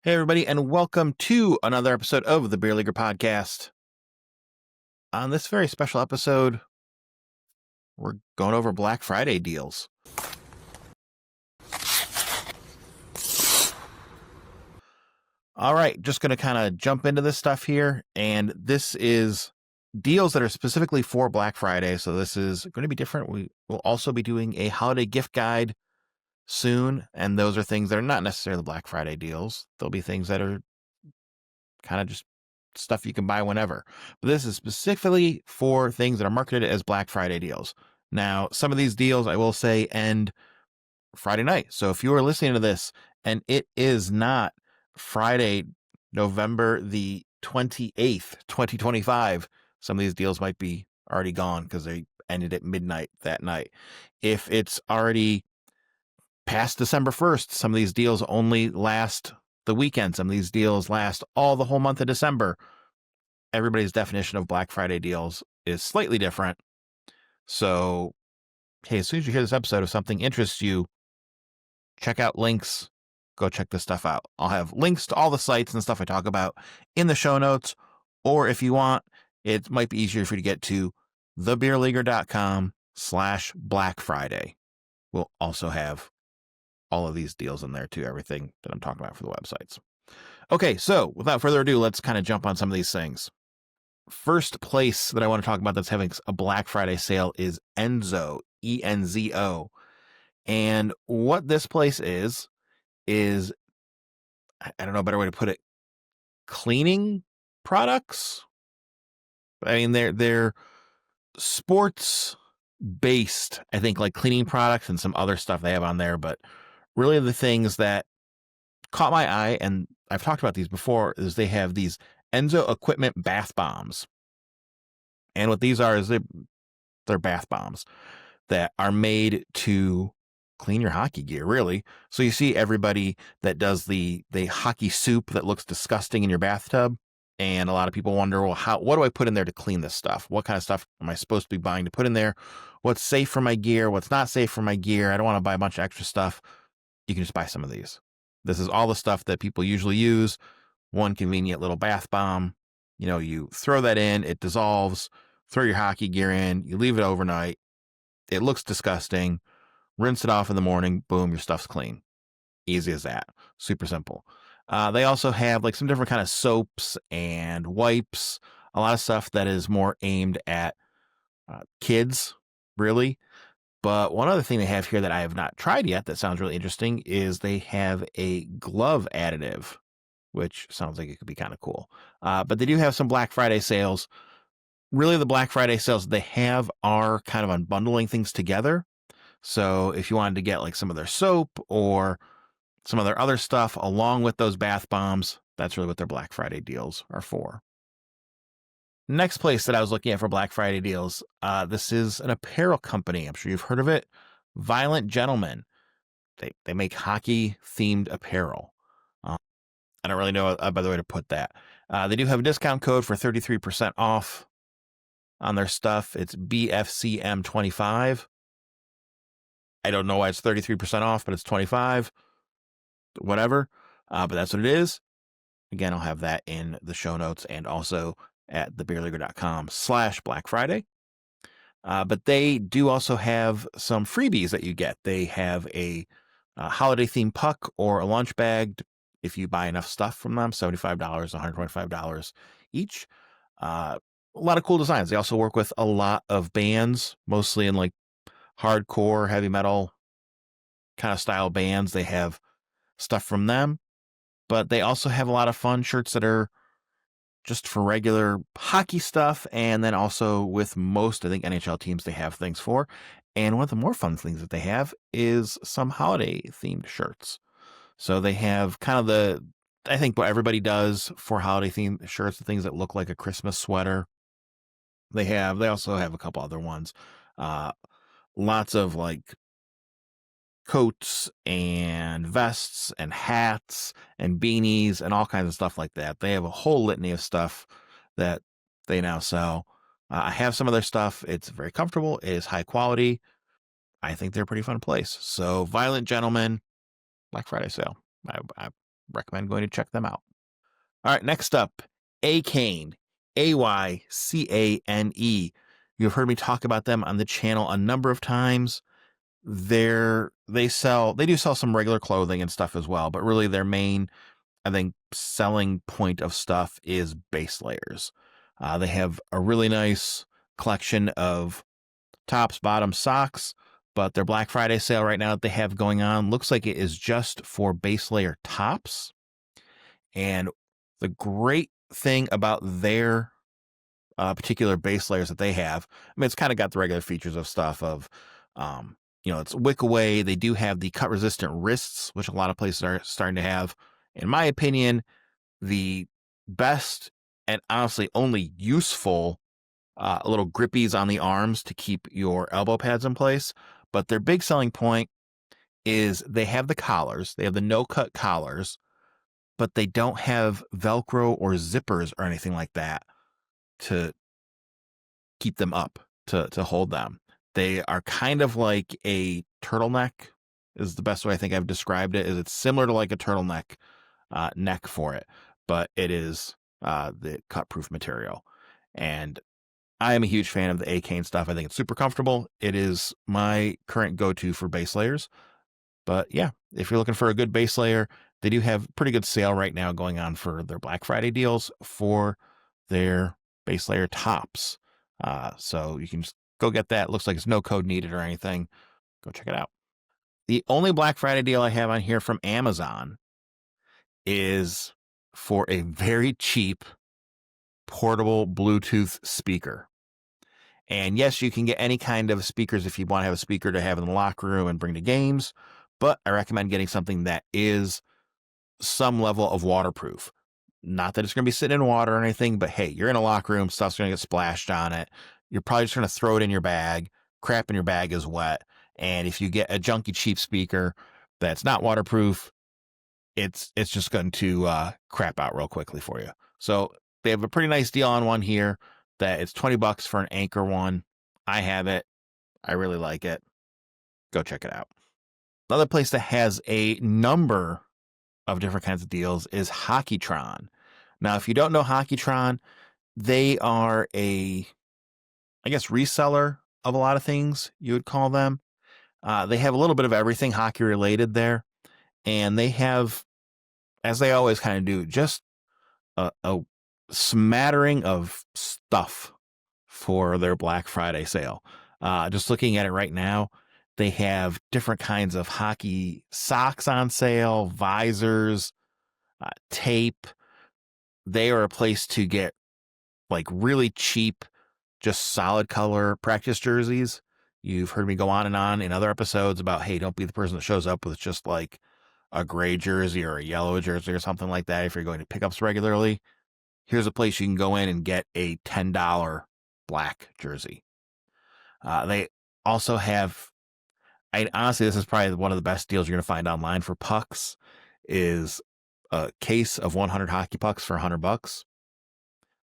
Hey, everybody, and welcome to another episode of the Beer Leaguer Podcast. On this very special episode, we're going over Black Friday deals. All right, just going to kind of jump into this stuff here, and this is deals that are specifically for Black Friday, so this is going to be different. We will also be doing a holiday gift guide soon, and those are things that are not necessarily Black Friday deals. There'll be things that are kind of just stuff you can buy whenever. But this is specifically for things that are marketed as Black Friday deals. Now, some of these deals, I will say, end Friday night. So if you are listening to this and it is not Friday, November the 28th, 2025, some of these deals might be already gone because they ended at midnight that night. If it's already past December 1st, some of these deals only last the weekend. Some of these deals last all the whole month of December. Everybody's definition of Black Friday deals is slightly different. So, hey, as soon as you hear this episode, if something interests you, check out links. Go check this stuff out. I'll have links to all the sites and stuff I talk about in the show notes. Or if you want, it might be easier for you to get to thebeerleaguer.com/Black Friday. We'll also have all of these deals in there too, everything that I'm talking about for the websites. Okay, so without further ado, let's kind of jump on some of these things. First place that I want to talk about that's having a Black Friday sale is Enzo, E-N-Z-O. And what this place is I don't know a better way to put it, cleaning products. I mean, they're sports based, I think, like cleaning products and some other stuff they have on there, but really the things that caught my eye, and I've talked about these before, is they have these Enzo equipment bath bombs. And what these are is they're bath bombs that are made to clean your hockey gear, really. So you see everybody that does the hockey soup that looks disgusting in your bathtub. And a lot of people wonder, well, what do I put in there to clean this stuff? What kind of stuff am I supposed to be buying to put in there? What's safe for my gear? What's not safe for my gear? I don't want to buy a bunch of extra stuff. You can just buy some of these. This is all the stuff that people usually use. One convenient little bath bomb. You know, you throw that in, it dissolves, throw your hockey gear in, you leave it overnight. It looks disgusting. Rinse it off in the morning. Boom, your stuff's clean. Easy as that. Super simple. They also have like some different kind of soaps and wipes, a lot of stuff that is more aimed at kids, really. But one other thing they have here that I have not tried yet that sounds really interesting is they have a glove additive, which sounds like it could be kind of cool. But they do have some Black Friday sales. Really, the Black Friday sales they have are kind of unbundling things together. So if you wanted to get like some of their soap or some of their other stuff along with those bath bombs, that's really what their Black Friday deals are for. Next place that I was looking at for Black Friday deals, this is an apparel company. I'm sure you've heard of it. Violent Gentlemen. They make hockey themed apparel. I don't really know a better way to put that. They do have a discount code for 33% off on their stuff. It's BFCM25. I don't know why it's 33% off, but it's 25, whatever. But that's what it is. Again, I'll have that in the show notes and also at thebeerleaguer.com/Black Friday. But they do also have some freebies that you get. They have a holiday themed puck or a lunch bag if you buy enough stuff from them, $75, $125 each. A lot of cool designs. They also work with a lot of bands, mostly in like hardcore, heavy metal kind of style bands. They have stuff from them, but they also have a lot of fun shirts that are just for regular hockey stuff. And then also with most, I think, NHL teams, they have things for. And one of the more fun things that they have is some holiday themed shirts. So they have kind of I think what everybody does for holiday themed shirts, the things that look like a Christmas sweater. They also have a couple other ones. Lots of like coats and vests and hats and beanies and all kinds of stuff like that. They have a whole litany of stuff that they now sell. I have some of their stuff. It's very comfortable. It is high quality. I think they're a pretty fun place. So Violent Gentlemen, Black Friday sale. I recommend going to check them out. All right, next up, Aycane, Aycane. You've heard me talk about them on the channel a number of times. They do sell some regular clothing and stuff as well, but really their main, I think, selling point of stuff is base layers. They have a really nice collection of tops, bottoms, socks, but their Black Friday sale right now that they have going on looks like it is just for base layer tops. And the great thing about their particular base layers that they have, I mean, it's kind of got the regular features of stuff of, it's wick away. They do have the cut resistant wrists, which a lot of places are starting to have. In my opinion, the best and honestly only useful little grippies on the arms to keep your elbow pads in place. But their big selling point is they have the collars. They have the no-cut collars, but they don't have Velcro or zippers or anything like that to keep them up, to hold them. They are kind of like a turtleneck is the best way I think I've described it. Is it's similar to like a turtleneck neck for it, but it is the cut-proof material. And I am a huge fan of the Aycane stuff. I think it's super comfortable. It is my current go-to for base layers. But yeah, if you're looking for a good base layer, they do have pretty good sale right now going on for their Black Friday deals for their base layer tops. So you can just go get that. Looks like it's no code needed or anything. Go check it out. The only Black Friday deal I have on here from Amazon is for a very cheap portable Bluetooth speaker. And yes, you can get any kind of speakers if you want to have a speaker to have in the locker room and bring to games, but I recommend getting something that is some level of waterproof. Not that it's going to be sitting in water or anything, but hey, you're in a locker room, stuff's going to get splashed on it. You're probably just going to throw it in your bag. Crap in your bag is wet. And if you get a junky cheap speaker that's not waterproof, it's just going to crap out real quickly for you. So they have a pretty nice deal on one here that it's $20 for an Anker one. I have it. I really like it. Go check it out. Another place that has a number of different kinds of deals is Hockeytron. Now, if you don't know Hockeytron, they are reseller of a lot of things, you would call them. They have a little bit of everything hockey related there. And they have, as they always kind of do, just a smattering of stuff for their Black Friday sale. Just looking at it right now, they have different kinds of hockey socks on sale, visors, tape. They are a place to get like really cheap, just solid color practice jerseys. You've heard me go on and on in other episodes about, hey, don't be the person that shows up with just like a gray jersey or a yellow jersey or something like that if you're going to pickups regularly. Here's a place you can go in and get a $10 black jersey. They also have, honestly, this is probably one of the best deals you're going to find online for pucks, is a case of 100 hockey pucks for $100.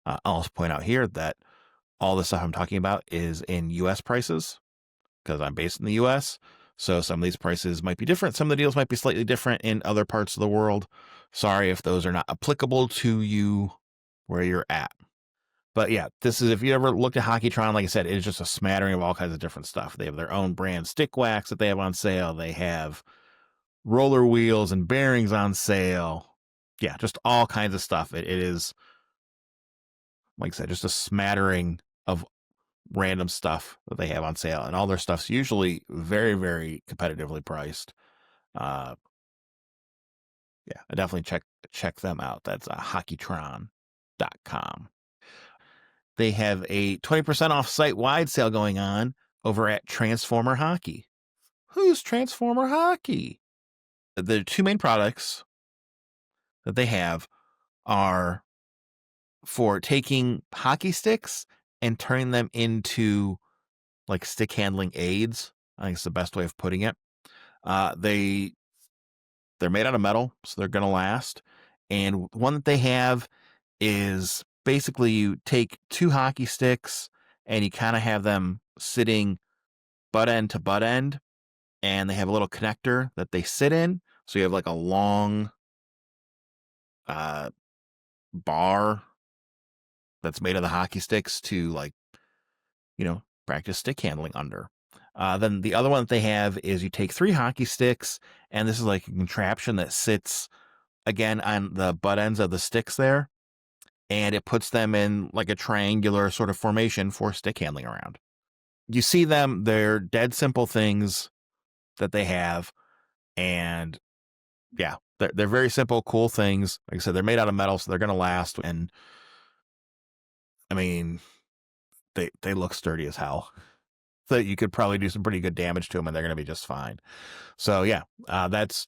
I'll also point out here that all the stuff I'm talking about is in U.S. prices because I'm based in the U.S. So some of these prices might be different. Some of the deals might be slightly different in other parts of the world. Sorry if those are not applicable to you where you're at. But yeah, this is, if you ever looked at Hockeytron, like I said, it is just a smattering of all kinds of different stuff. They have their own brand stick wax that they have on sale. They have roller wheels and bearings on sale. Yeah, just all kinds of stuff. It is, like I said, just a smattering of random stuff that they have on sale. And all their stuff's usually very, very competitively priced. Yeah, I definitely check them out. That's hockeytron.com. They have a 20% off site-wide sale going on over at Transformer Hockey. Who's Transformer Hockey? The two main products that they have are for taking hockey sticks and turning them into like stick handling aids. I think it's the best way of putting it. They're made out of metal, so they're going to last. And one that they have is basically you take two hockey sticks and you kind of have them sitting butt end to butt end, and they have a little connector that they sit in. So you have like a long bar that's made of the hockey sticks to, like, practice stick handling under. Then the other one that they have is you take 3 hockey sticks, and this is like a contraption that sits again on the butt ends of the sticks there, and it puts them in like a triangular sort of formation for stick handling around. You see them, they're dead simple things that they have, and yeah, they're very simple, cool things. Like I said, they're made out of metal, so they're going to last, and I mean, they look sturdy as hell. So you could probably do some pretty good damage to them, and they're going to be just fine. So yeah, that's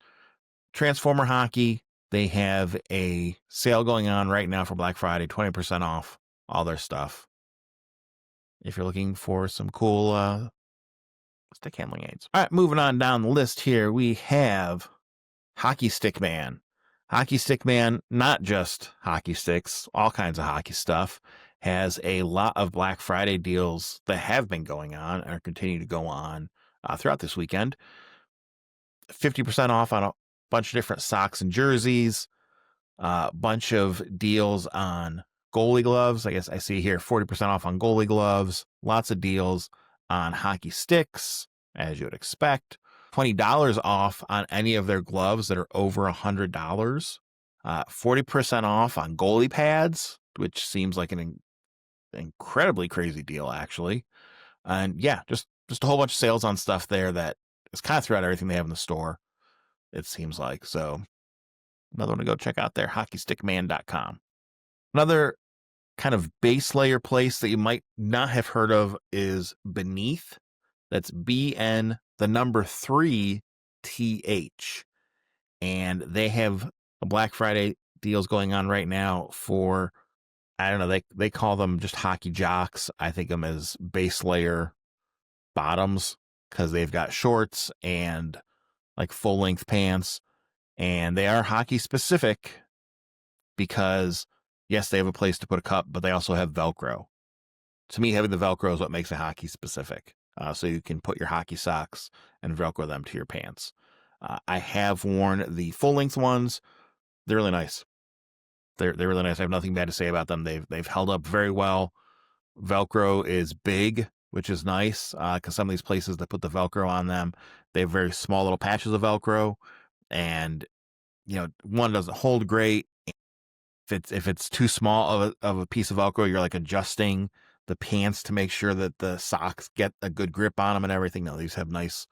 Transformer Hockey. They have a sale going on right now for Black Friday, 20% off all their stuff. If you're looking for some cool stick handling aids. All right, moving on down the list here, we have Hockey Stick Man. Hockey Stick Man, not just hockey sticks, all kinds of hockey stuff, has a lot of Black Friday deals that have been going on and are continuing to go on throughout this weekend. 50% off on a bunch of different socks and jerseys, a bunch of deals on goalie gloves. I guess I see here 40% off on goalie gloves, lots of deals on hockey sticks, as you would expect. $20 off on any of their gloves that are over $100. 40% off on goalie pads, which seems like an incredibly crazy deal, actually. And yeah, just a whole bunch of sales on stuff there that is kind of throughout everything they have in the store, it seems like. So another one to go check out there, hockeystickman.com. Another kind of base layer place that you might not have heard of is Beneath. That's BN, the number 3 TH. And they have a Black Friday deals going on right now for, I don't know, they call them just hockey jocks. I think them as base layer bottoms because they've got shorts and like full length pants, and they are hockey specific because yes, they have a place to put a cup, but they also have Velcro. To me, having the Velcro is what makes it hockey specific. So you can put your hockey socks and Velcro them to your pants. I have worn the full length ones. They're really nice. They're really nice. I have nothing bad to say about them. They've held up very well. Velcro is big, which is nice because some of these places that put the Velcro on them, they have very small little patches of Velcro, and one doesn't hold great. If it's too small of a piece of Velcro, you're like adjusting the pants to make sure that the socks get a good grip on them and everything. No, these have nice,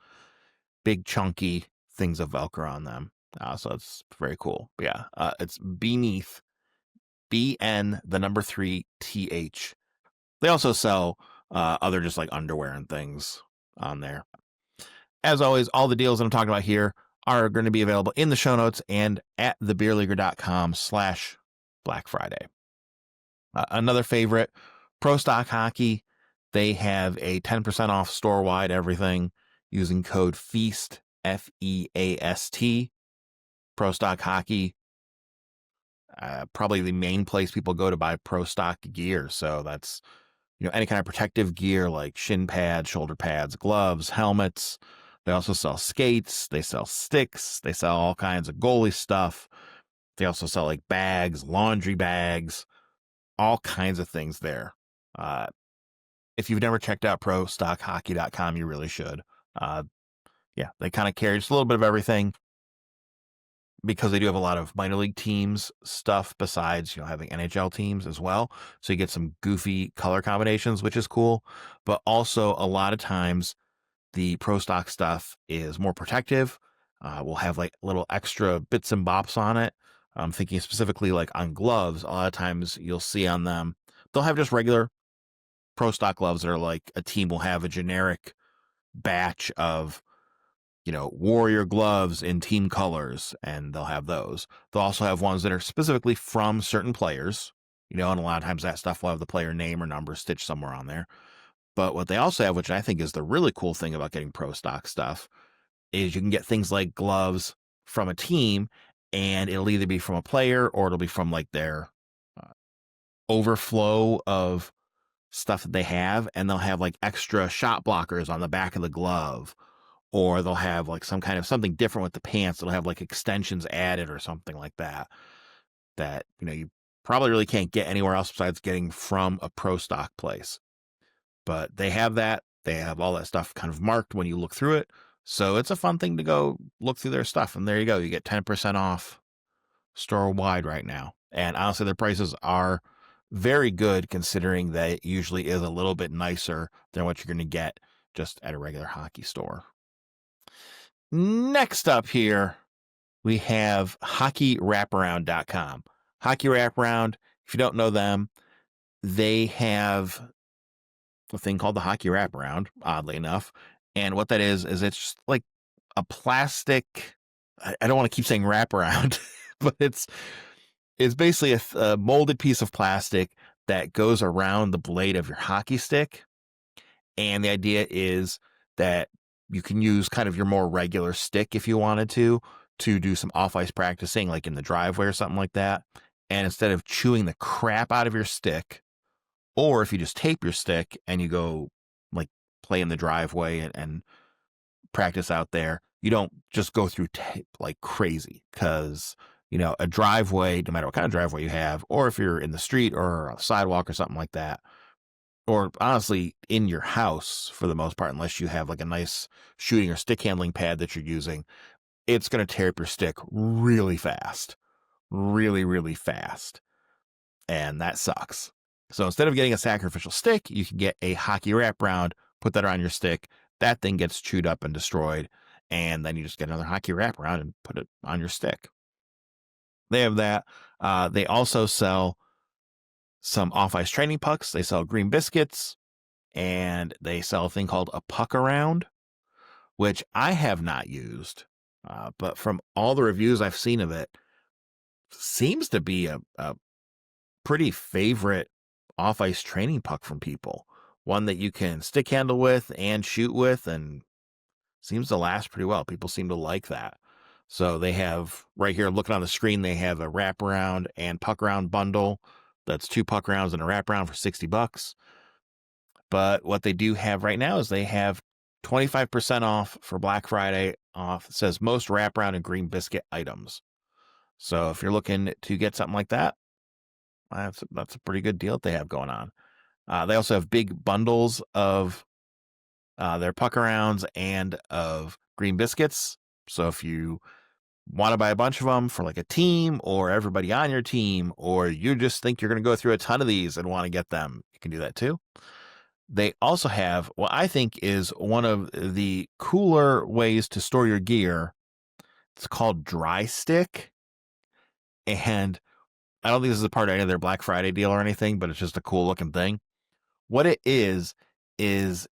big, chunky things of Velcro on them. So it's very cool. But yeah, it's Beneath, BN, the number 3 TH. They also sell other just like underwear and things on there. As always, all the deals that I'm talking about here are going to be available in the show notes and at thebeerleaguer.com/Black Friday. Another favorite, Pro Stock Hockey. They have a 10% off store-wide everything using code FEAST, FEAST. Pro Stock Hockey, probably the main place people go to buy Pro Stock gear. So that's, any kind of protective gear like shin pads, shoulder pads, gloves, helmets. They also sell skates. They sell sticks. They sell all kinds of goalie stuff. They also sell like bags, laundry bags, all kinds of things there. If you've never checked out ProStockHockey.com, you really should. Yeah, they kind of carry just a little bit of everything because they do have a lot of minor league teams stuff besides, having NHL teams as well. So you get some goofy color combinations, which is cool. But also a lot of times the Pro Stock stuff is more protective. We'll have like little extra bits and bops on it. I'm thinking specifically like on gloves. A lot of times you'll see on them, they'll have just regular Pro Stock gloves that are like a team will have a generic batch of, Warrior gloves in team colors, and they'll have those. They'll also have ones that are specifically from certain players, and a lot of times that stuff will have the player name or number stitched somewhere on there. But what they also have, which I think is the really cool thing about getting Pro Stock stuff, is you can get things like gloves from a team, and it'll either be from a player or it'll be from like their overflow of stuff that they have, and they'll have like extra shot blockers on the back of the glove, or they'll have like some kind of something different with the pants. They'll have like extensions added or something like that. that, you probably really can't get anywhere else besides getting from a pro stock place. But they have that. They have all that stuff kind of marked when you look through it. So it's a fun thing to go look through their stuff. And there you go. You get 10% off store wide right now. And honestly, their prices are very good considering that it usually is a little bit nicer than what you're going to get just at a regular hockey store. Next up here, we have hockeywraparound.com. Hockey Wraparound, if you don't know them, they have a thing called the Hockey Wraparound, oddly enough. And what that is it's just like a plastic, I don't want to keep saying wraparound, but it's basically a molded piece of plastic that goes around the blade of your hockey stick. And the idea is that you can use kind of your more regular stick if you wanted to do some off-ice practicing, like in the driveway or something like that. And instead of chewing the crap out of your stick, or if you just tape your stick and you go like play in the driveway and practice out there, you don't just go through tape like crazy, because a driveway, no matter what kind of driveway you have, or if you're in the street or a sidewalk or something like that, or honestly in your house for the most part, unless you have like a nice shooting or stick handling pad that you're using, it's going to tear up your stick really fast, really, really fast. And that sucks. So instead of getting a sacrificial stick, you can get a hockey wraparound, put that around your stick. That thing gets chewed up and destroyed. And then you just get another hockey wraparound and put it on your stick. They have that. They also sell some off-ice training pucks. They sell green biscuits, and they sell a thing called a puck around, which I have not used. But from all the reviews I've seen of it, seems to be a pretty favorite off-ice training puck from people. One that you can stick handle with and shoot with, and seems to last pretty well. People seem to like that. So they have, right here looking on the screen, they have a wraparound and puck round bundle. That's 2 puck rounds and a wraparound for $60. But what they do have right now is they have 25% off for Black Friday off. It says most wraparound and green biscuit items. So if you're looking to get something like that, that's a pretty good deal that they have going on. They also have big bundles of their puck arounds and of green biscuits. So if you want to buy a bunch of them for like a team or everybody on your team, or you just think you're going to go through a ton of these and want to get them, you can do that too. They also have what I think is one of the cooler ways to store your gear. It's called Dry Stick. And I don't think this is a part of any of their Black Friday deal or anything, but it's just a cool looking thing. What it is it's,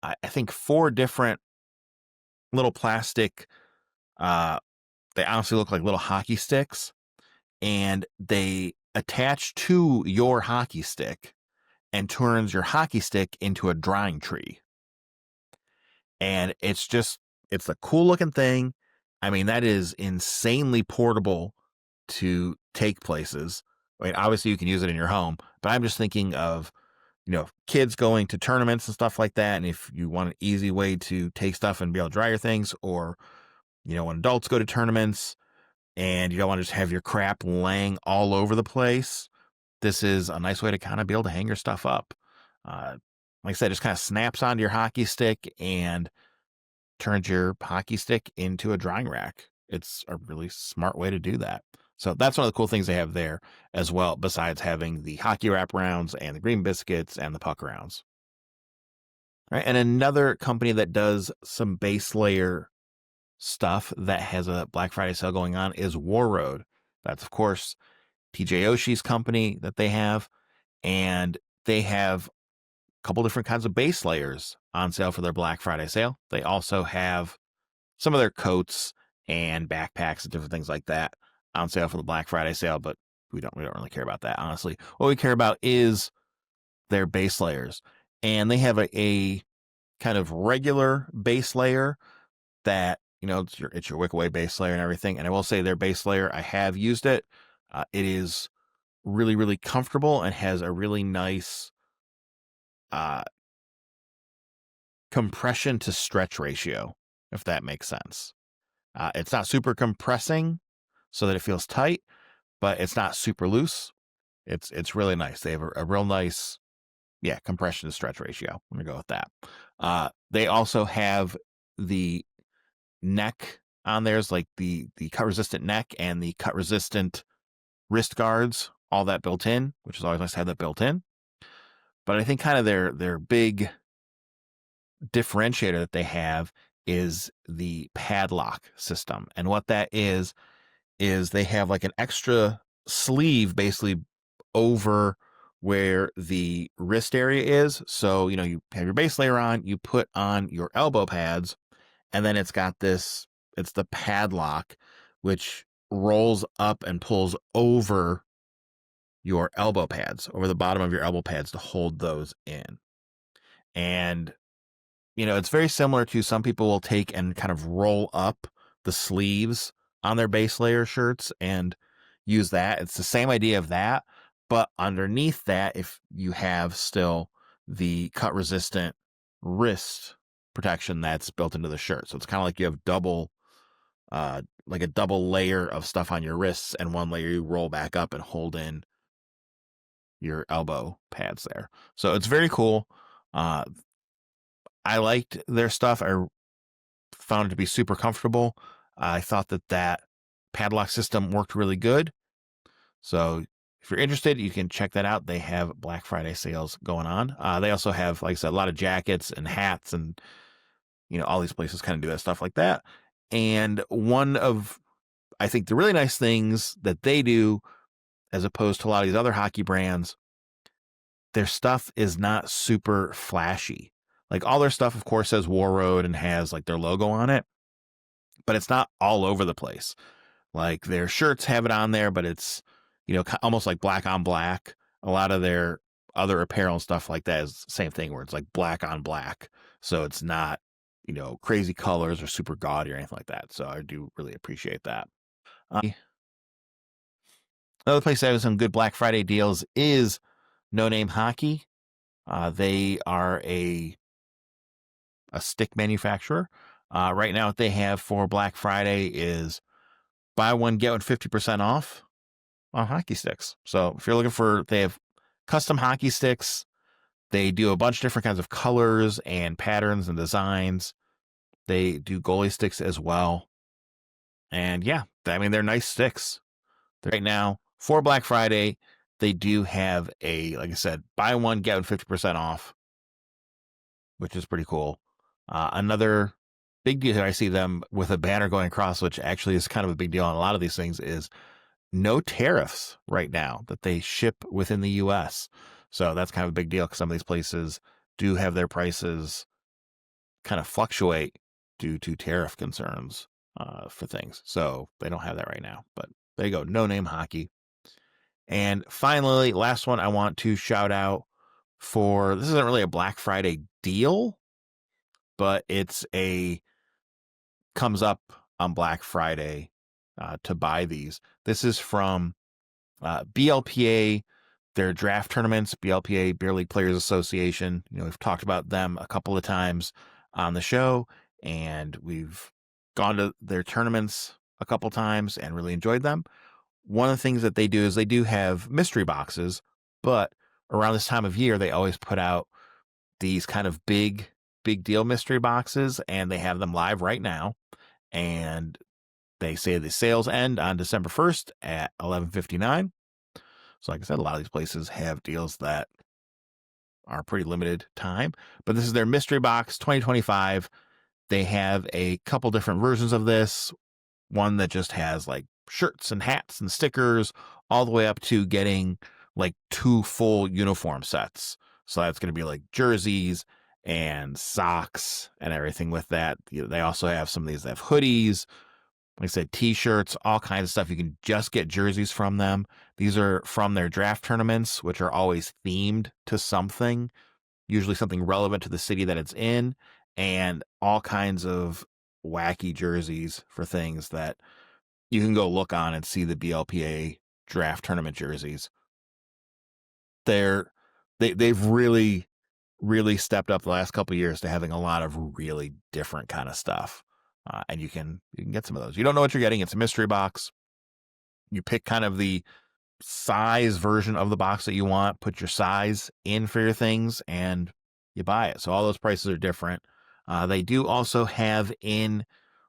I think, 4 different little plastic, they honestly look like little hockey sticks, and they attach to your hockey stick and turns your hockey stick into a drying tree. And it's a cool looking thing. I mean, that is insanely portable to take places. I mean, obviously you can use it in your home, but I'm just thinking of, kids going to tournaments and stuff like that. And if you want an easy way to take stuff and be able to dry your things, or, when adults go to tournaments and you don't want to just have your crap laying all over the place, this is a nice way to kind of be able to hang your stuff up. Like I said, it just kind of snaps onto your hockey stick and turns your hockey stick into a drying rack. It's a really smart way to do that. So that's one of the cool things they have there as well, besides having the hockey wraparounds and the green biscuits and the puck rounds. Right. And another company that does some base layer stuff that has a Black Friday sale going on is Warroad. That's, of course, TJ Oshii's company that they have. And they have a couple different kinds of base layers on sale for their Black Friday sale. They also have some of their coats and backpacks and different things like that on sale for the Black Friday sale, but we don't really care about that, honestly. What we care about is their base layers. And they have a kind of regular base layer that, it's your Wick Away base layer and everything. And I will say their base layer, I have used it. It is really, really comfortable and has a really nice compression to stretch ratio, if that makes sense. It's not super compressing so that it feels tight, but it's not super loose. It's really nice. They have a real nice, compression to stretch ratio. I'm gonna go with that. They also have the neck on theirs, like the cut resistant neck and the cut resistant wrist guards, all that built in, which is always nice to have that built in. But I think kind of their big differentiator that they have is the padlock system. And what that is they have like an extra sleeve basically over where the wrist area is. So, you have your base layer on, you put on your elbow pads, and then it's the padlock, which rolls up and pulls over your elbow pads, over the bottom of your elbow pads to hold those in. And, it's very similar to some people will take and kind of roll up the sleeves on their base layer shirts and use that. It's the same idea of that, but underneath that, if you have still the cut resistant wrist protection that's built into the shirt. So it's kind of like you have like a double layer of stuff on your wrists, and one layer you roll back up and hold in your elbow pads there. So it's very cool. I liked their stuff. I found it to be super comfortable. I thought that padlock system worked really good. So if you're interested, you can check that out. They have Black Friday sales going on. They also have, like I said, a lot of jackets and hats, and all these places kind of do that stuff like that. And one of, I think, the really nice things that they do, as opposed to a lot of these other hockey brands, their stuff is not super flashy. Like, all their stuff, of course, says Warroad and has like their logo on it, but it's not all over the place. Like, their shirts have it on there, but it's, almost like black on black. A lot of their other apparel and stuff like that is the same thing, where it's like black on black. So it's not, crazy colors or super gaudy or anything like that. So I do really appreciate that. Another place that has some good Black Friday deals is No Name Hockey. They are a stick manufacturer. Right now, what they have for Black Friday is buy one, get one 50% off on hockey sticks. So if you're looking they have custom hockey sticks. They do a bunch of different kinds of colors and patterns and designs. They do goalie sticks as well. And they're nice sticks. Right now, for Black Friday, they do have like I said, buy one, get one 50% off, which is pretty cool. Another big deal here, I see them with a banner going across, which actually is kind of a big deal on a lot of these things, is no tariffs right now that they ship within the U.S. So that's kind of a big deal, because some of these places do have their prices kind of fluctuate due to tariff concerns for things. So they don't have that right now. But there you go, No Name Hockey. And finally, last one I want to shout out for, this isn't really a Black Friday deal, but comes up on Black Friday to buy these. This is from BLPA, their draft tournaments, BLPA, Beer League Players Association. We've talked about them a couple of times on the show, and we've gone to their tournaments a couple times and really enjoyed them. One of the things that they do is they do have mystery boxes, but around this time of year, they always put out these kind of big deal mystery boxes, and they have them live right now. And they say the sales end on December 1st at 11:59. So like I said, a lot of these places have deals that are pretty limited time, but this is their mystery box 2025. They have a couple different versions of this. One that just has like shirts and hats and stickers, all the way up to getting like 2 full uniform sets. So that's going to be like jerseys and socks and everything with that. They also have some of these that have hoodies, like I said, t-shirts, all kinds of stuff. You can just get jerseys from them. These are from their draft tournaments, which are always themed to something, usually something relevant to the city that it's in, and all kinds of wacky jerseys for things that you can go look on and see the BLPA draft tournament jerseys. They've really, really stepped up the last couple of years to having a lot of really different kind of stuff. And you can get some of those. You don't know what you're getting. It's a mystery box. You pick kind of the size version of the box that you want, put your size in for your things, and you buy it. So all those prices are different. They do also have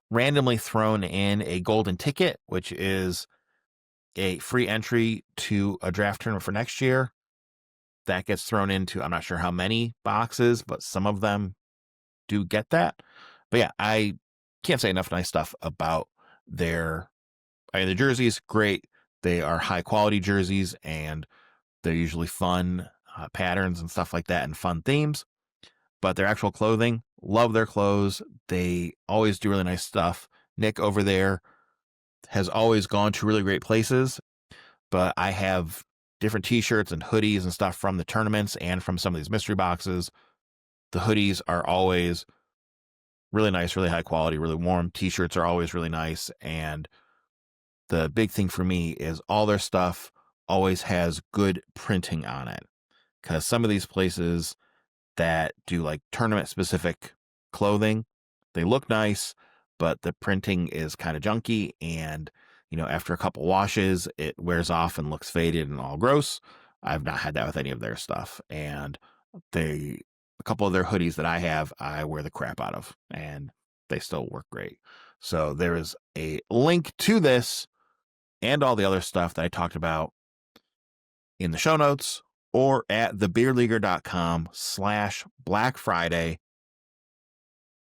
randomly thrown in a golden ticket, which is a free entry to a draft tournament for next year. That gets thrown into, I'm not sure how many boxes, but some of them do get that. But yeah, I can't say enough nice stuff about the jerseys. Great. They are high quality jerseys, and they're usually fun patterns and stuff like that, and fun themes. But their actual clothing, love their clothes. They always do really nice stuff. Nick over there has always gone to really great places, but I have different t-shirts and hoodies and stuff from the tournaments and from some of these mystery boxes. The hoodies are always really nice, really high quality, really warm. T-shirts are always really nice. And the big thing for me is all their stuff always has good printing on it. Because some of these places that do like tournament specific clothing, they look nice, but the printing is kind of junky, and after a couple washes it wears off and looks faded and all gross. I've not had that with any of their stuff, and a couple of their hoodies that I have, I wear the crap out of, and they still work great. So there is a link to this and all the other stuff that I talked about in the show notes, or at thebeerleaguer.com/Black Friday,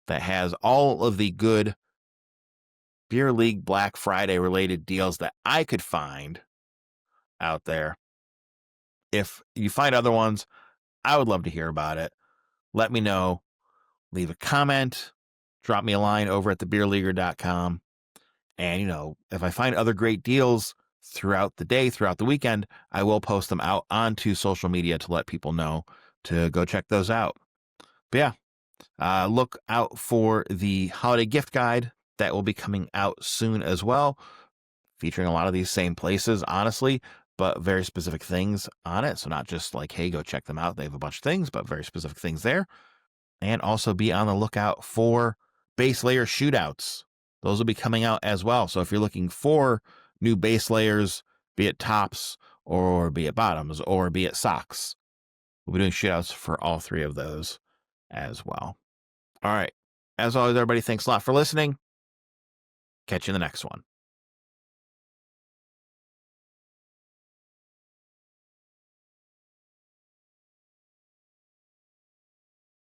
that has all of the good Beer League Black Friday related deals that I could find out there. If you find other ones, I would love to hear about it. Let me know. Leave a comment. Drop me a line over at thebeerleaguer.com. And, if I find other great deals throughout the day, throughout the weekend, I will post them out onto social media to let people know to go check those out. But yeah, look out for the holiday gift guide that will be coming out soon as well, featuring a lot of these same places, honestly, but very specific things on it. So not just like, hey, go check them out. They have a bunch of things, but very specific things there. And also be on the lookout for base layer shootouts. Those will be coming out as well. So if you're looking for new base layers, be it tops or be it bottoms or be it socks, we'll be doing shootouts for all three of those as well. All right. As always, everybody, thanks a lot for listening. Catch you in the next one.